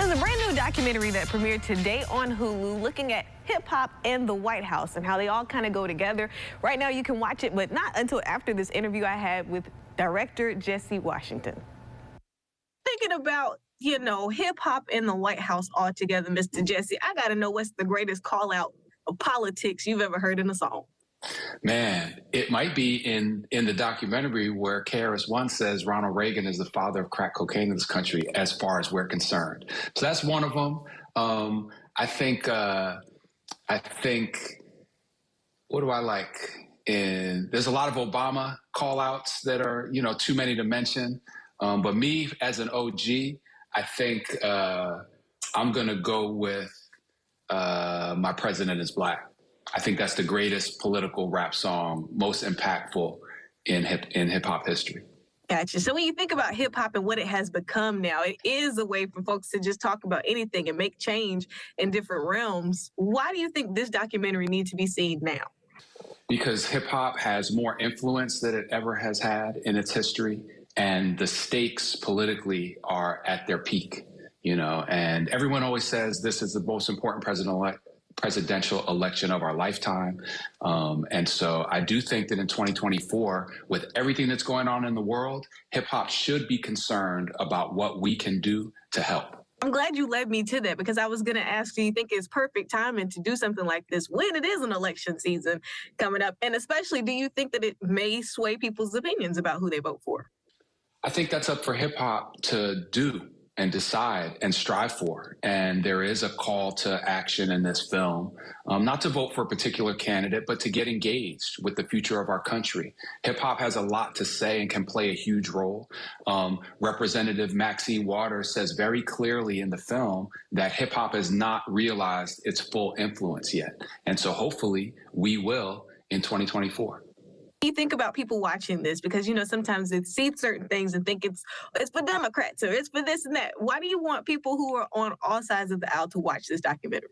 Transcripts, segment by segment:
There's a brand new documentary that premiered today on Hulu looking at hip-hop and the White House and how they all kind of go together. Right now you can watch it, but not until after this interview I had with director Jesse Washington. Thinking about, hip-hop and the White House all together, Mr. Jesse, I got to know what's the greatest call-out of politics you've ever heard in a song. Man, it might be in the documentary where KRS-One says Ronald Reagan is the father of crack cocaine in this country, as far as we're concerned. So that's one of them. I think. What do I like? There's a lot of Obama call-outs that are too many to mention. But me as an OG, I think I'm gonna go with My President is Black. I think that's the greatest political rap song, most impactful in hip hop history. Gotcha. So when you think about hip hop and what it has become now, it is a way for folks to just talk about anything and make change in different realms. Why do you think this documentary needs to be seen now? Because hip hop has more influence than it ever has had in its history, and the stakes politically are at their peak. And everyone always says this is the most important presidential election of our lifetime. And so I do think that in 2024, with everything that's going on in the world, hip hop should be concerned about what we can do to help. I'm glad you led me to that, because I was going to ask, do you think it's perfect timing to do something like this when it is an election season coming up? And especially, do you think that it may sway people's opinions about who they vote for? I think that's up for hip hop to do and decide and strive for. And there is a call to action in this film, not to vote for a particular candidate, but to get engaged with the future of our country. Hip hop has a lot to say and can play a huge role. Representative Maxine Waters says very clearly in the film that hip hop has not realized its full influence yet. And so hopefully we will in 2024. You think about people watching this, because sometimes they see certain things and think it's for Democrats or it's for this and that. Why do you want people who are on all sides of the aisle to watch this documentary?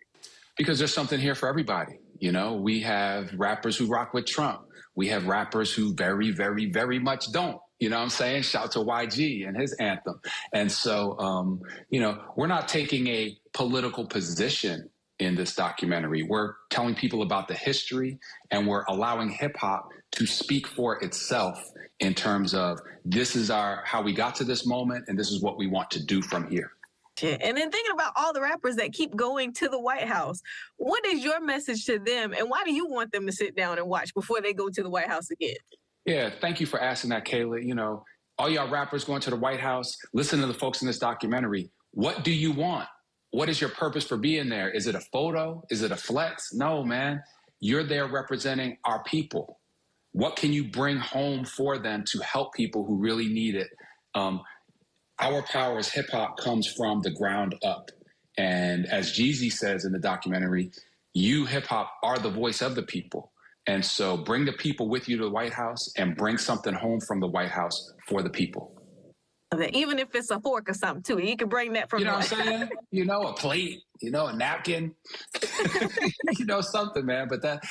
Because there's something here for everybody. We have rappers who rock with Trump. We have rappers who very, very, very much don't. You know what I'm saying? Shout to YG and his anthem. And so, we're not taking a political position in this documentary. We're telling people about the history, and we're allowing hip hop to speak for itself in terms of this is how we got to this moment, and this is what we want to do from here. And then thinking about all the rappers that keep going to the White House, what is your message to them, and why do you want them to sit down and watch before they go to the White House again? Yeah, thank you for asking that, Kayla. All y'all rappers going to the White House, listen to the folks in this documentary. What do you want? What is your purpose for being there? Is it a photo? Is it a flex? No, man. You're there representing our people. What can you bring home for them to help people who really need it? Our power as hip hop comes from the ground up. And as Jeezy says in the documentary, you hip hop are the voice of the people. And so bring the people with you to the White House and bring something home from the White House for the people. Even if it's a fork or something too, you can bring that from. What I'm saying? A plate, a napkin, something, man. But